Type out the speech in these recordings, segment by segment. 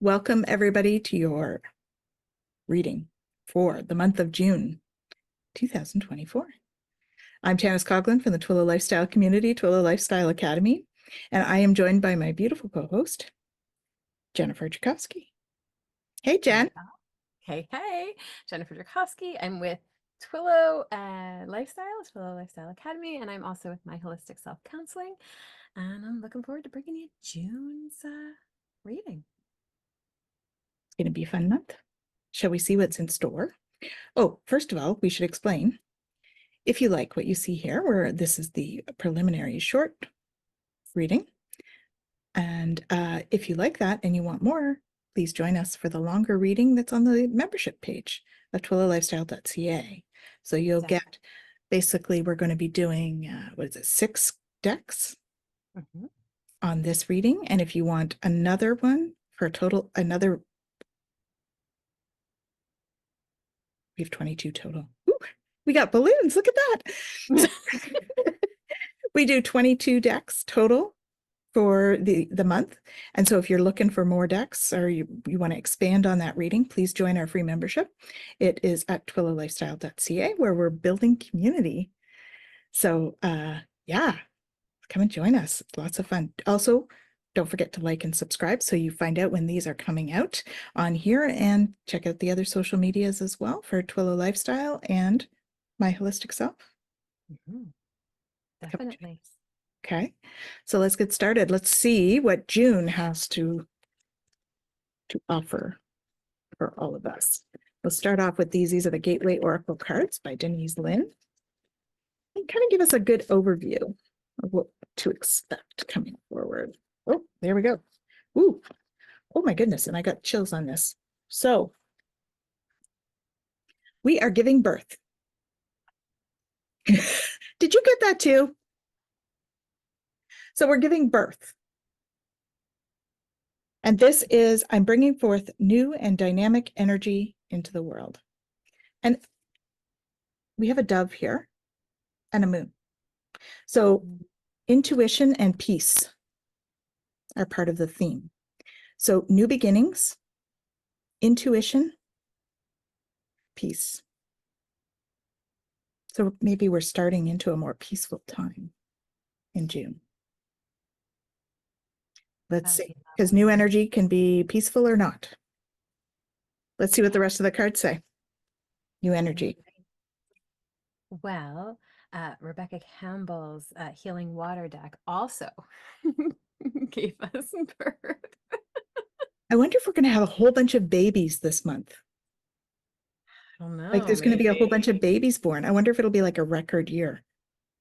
Welcome everybody to your reading for the month of June 2024. I'm Tanys Coughlin from the Twillo Lifestyle Community, Twillo Lifestyle Academy, and I am joined by my beautiful co-host, Jennifer Tchaikovsky. Hey, Jen. Hey, Jennifer Tchaikovsky. I'm with Twillo Lifestyle Academy, and I'm also with my Holistic Self Counseling, and I'm looking forward to bringing you June's reading. It's going to be a fun month. Shall we see what's in store? Oh, first of all, we should explain. If you like what you see here, where this is the preliminary short reading, and if you like that and you want more, please join us for the longer reading that's on the membership page of twillolifestyle.ca. So you'll get, basically, we're going to be doing, 6 decks on this reading. And if you want another one for a total, we have 22 total. Ooh, we got balloons. Look at that. We do 22 decks total for the month. And so if you're looking for more decks or you want to expand on that reading, please join our free membership. It is at twillolifestyle.ca, where we're building community. So yeah, come and join us. It's lots of fun. Also, don't forget to like and subscribe so you find out when these are coming out on here, and check out the other social medias as well for Twillo Lifestyle and My Holistic Self. Definitely. Okay, so let's get started. Let's see what June has to offer for all of us. We'll start off with these. These are the Gateway Oracle cards by Denise, Linn. And kind of give us a good overview of what to expect coming forward. Oh, there we go. Ooh, oh my goodness, and I got chills on this. So, we are giving birth. Did you get that too? So we're giving birth. And this is, I'm bringing forth new and dynamic energy into the world. And we have a dove here and a moon. So intuition and peace are part of the theme. So new beginnings, intuition, peace. So maybe we're starting into a more peaceful time in June. Let's see, because new energy can be peaceful or not. Let's see what the rest of the cards say. New energy. Well, Rebecca Campbell's Healing Water deck also gave us birth. I wonder if we're going to have a whole bunch of babies this month. I don't know. Like there's going to be a whole bunch of babies born. I wonder if it'll be like a record year.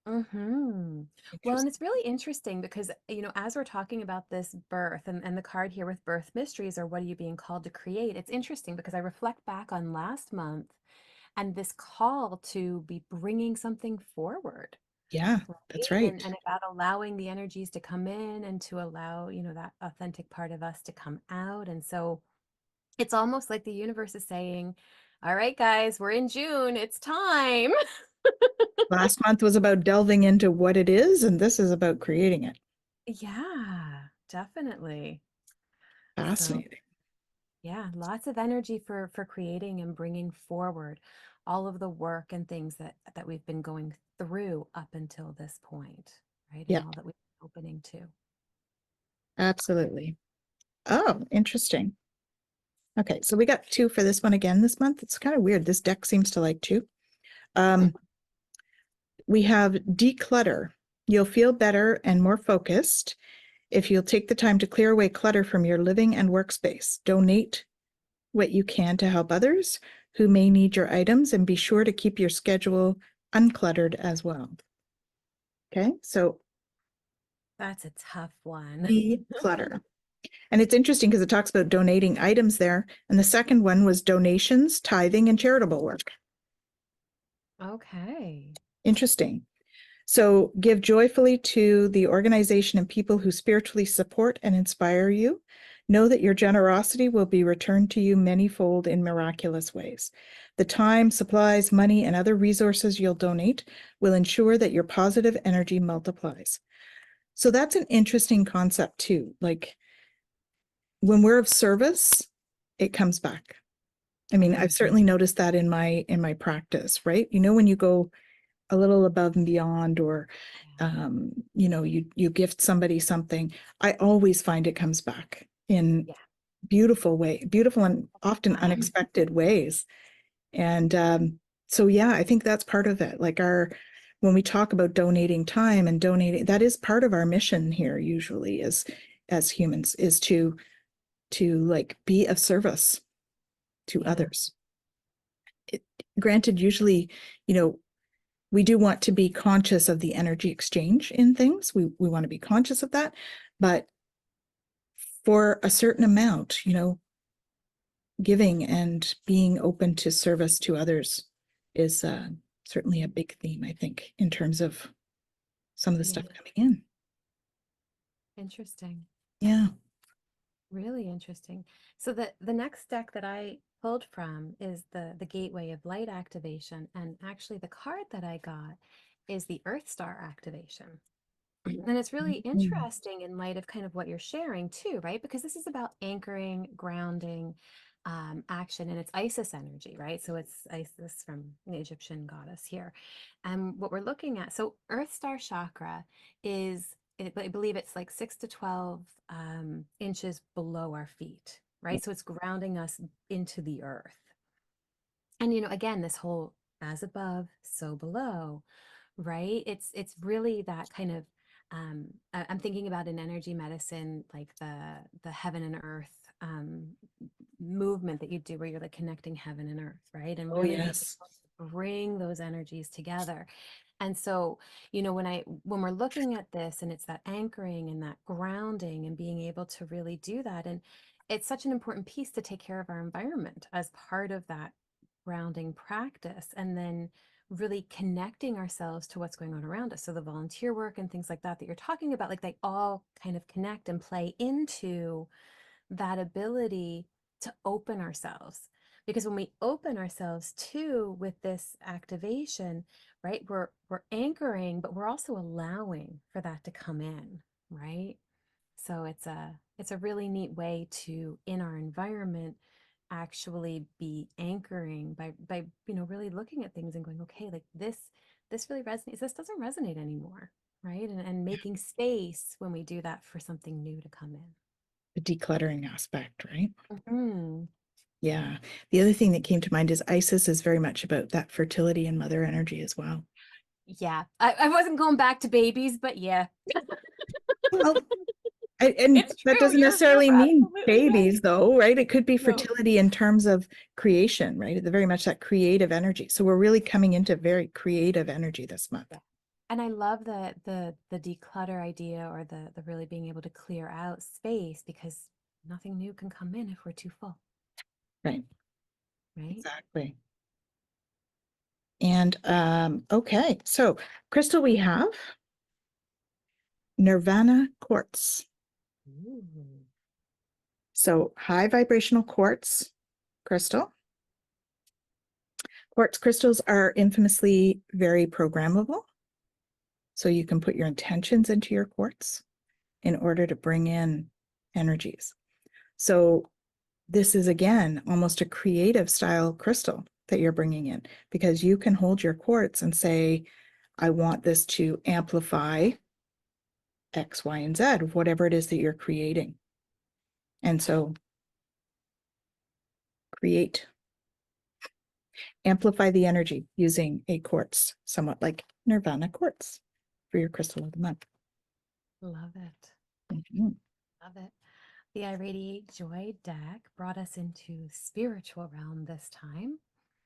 Well, and it's really interesting because, you know, as we're talking about this birth and the card here with birth mysteries, or what are you being called to create? It's interesting because I reflect back on last month and this call to be bringing something forward. Yeah, that's right. And about allowing the energies to come in and to allow, you know, that authentic part of us to come out. And so it's almost like the universe is saying, all right, guys, we're in June. It's time. Last month was about delving into what it is, and this is about creating it. Yeah, definitely. Fascinating. So, yeah, lots of energy for creating and bringing forward all of the work and things that we've been going through up until this point, right? Yeah. And all that we've been opening to. Absolutely. Oh, interesting. Okay, so we got 2 for this one again this month. It's kind of weird. This deck seems to like 2. We have declutter. You'll feel better and more focused if you'll take the time to clear away clutter from your living and workspace. Donate what you can to help others who may need your items, and be sure to keep your schedule uncluttered as well. Okay, so that's a tough one. Declutter. And it's interesting because it talks about donating items there. And the second one was donations, tithing, and charitable work. Okay. Interesting. So give joyfully to the organization and people who spiritually support and inspire you. Know that your generosity will be returned to you manyfold in miraculous ways. The time, supplies, money, and other resources you'll donate will ensure that your positive energy multiplies. So that's an interesting concept too. Like, when we're of service, it comes back. I mean, I've certainly noticed that in my practice, right? You know, when you go a little above and beyond, or you know, you gift somebody something, I always find it comes back in beautiful and often unexpected ways. And so yeah, I think that's part of it. Like when we talk about donating time and donating, that is part of our mission here usually as humans, is to like be of service to others. Granted, usually, you know, we do want to be conscious of the energy exchange in things. We want to be conscious of that, but for a certain amount, you know, giving and being open to service to others is certainly a big theme, I think, in terms of some of the stuff coming in. Interesting. Yeah. Really interesting. So the next deck that I pulled from is the Gateway of Light activation, and actually the card that I got is the Earth Star activation. And it's really interesting in light of kind of what you're sharing too, right? Because this is about anchoring, grounding, action, and it's Isis energy, right? So it's Isis from the Egyptian goddess here. And what we're looking at, so Earth Star chakra is, I believe it's like 6 to 12 inches below our feet, right? So it's grounding us into the earth. And, you know, again, this whole as above, so below, right? It's really that kind of I'm thinking about in energy medicine, like the heaven and earth movement that you do where you're like connecting heaven and earth, right? And really being able to bring those energies together. And so, you know, when we're looking at this, and it's that anchoring and that grounding and being able to really do that, and it's such an important piece to take care of our environment as part of that grounding practice, and then really connecting ourselves to what's going on around us. So the volunteer work and things like that you're talking about, like they all kind of connect and play into that ability to open ourselves. Because when we open ourselves too with this activation, right, we're anchoring, but we're also allowing for that to come in, right? So it's a really neat way to, in our environment, actually be anchoring by you know, really looking at things and going, okay, like this really resonates, this doesn't resonate anymore, right? And making space when we do that for something new to come in. The decluttering aspect, right? Mm-hmm. Yeah. The other thing that came to mind is Isis is very much about that fertility and mother energy as well. Yeah, I wasn't going back to babies, but yeah. Well, and It's that true. doesn't You're necessarily mean absolutely right. babies, though, right? It could be No. fertility in terms of creation, right? Very much that creative energy. So we're really coming into very creative energy this month. Yeah. And I love the declutter idea, or the really being able to clear out space, because nothing new can come in if we're too full, Right. right? Exactly. And okay, so crystal we have Nirvana quartz. Ooh. So high vibrational quartz crystal. Quartz crystals are infamously very programmable. So you can put your intentions into your quartz in order to bring in energies. So this is, again, almost a creative style crystal that you're bringing in, because you can hold your quartz and say, I want this to amplify X, Y, and Z, whatever it is that you're creating. And so amplify the energy using a quartz, somewhat like Nirvana quartz, for your crystal of the month. Love it. Mm-hmm. Love it. The I Radiate Joy deck brought us into spiritual realm this time.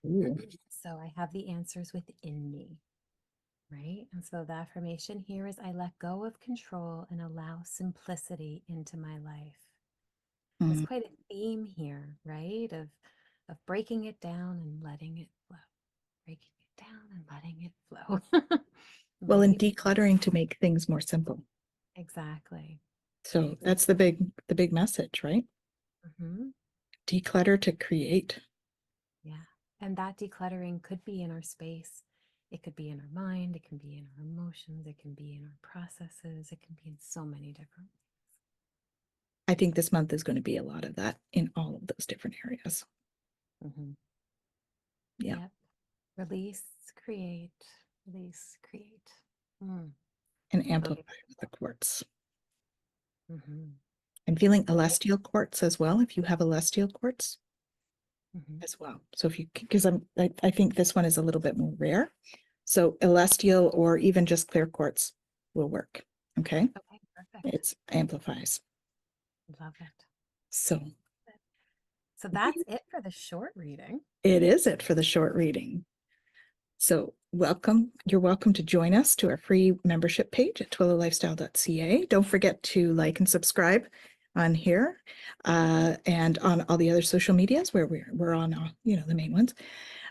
Ooh. So I have the answers within me, right? And so the affirmation here is, I let go of control and allow simplicity into my life. There's Mm. quite a theme here, right? Of breaking it down and letting it flow. Breaking it down and letting it flow. Well, and Right? decluttering to make things more simple. Exactly. So that's the big message, right? Hmm. Declutter to create. Yeah. And that decluttering could be in our space. It could be in our mind. It can be in our emotions. It can be in our processes. It can be in so many different. I think this month is going to be a lot of that in all of those different areas. Mm-hmm. Yeah. Yep. Release, create, release, create. Mm. And amplify with the quartz. Mm-hmm. I'm feeling celestial quartz as well, if you have celestial quartz Mm-hmm. as well. So if you, because I think this one is a little bit more rare. So celestial or even just clear quartz will work. Okay. Okay, perfect. It's amplifies. Love it. So So that's it for the short reading. it is it for the short reading. So welcome. You're welcome to join us to our free membership page at twillowlifestyle.ca. Don't forget to like and subscribe on here and on all the other social medias where we're on, the main ones,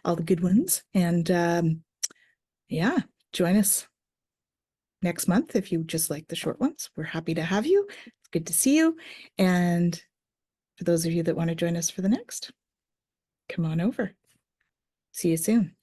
all the good ones. And yeah, join us next month if you just like the short ones. We're happy to have you. It's good to see you. And for those of you that want to join us for the next, come on over. See you soon.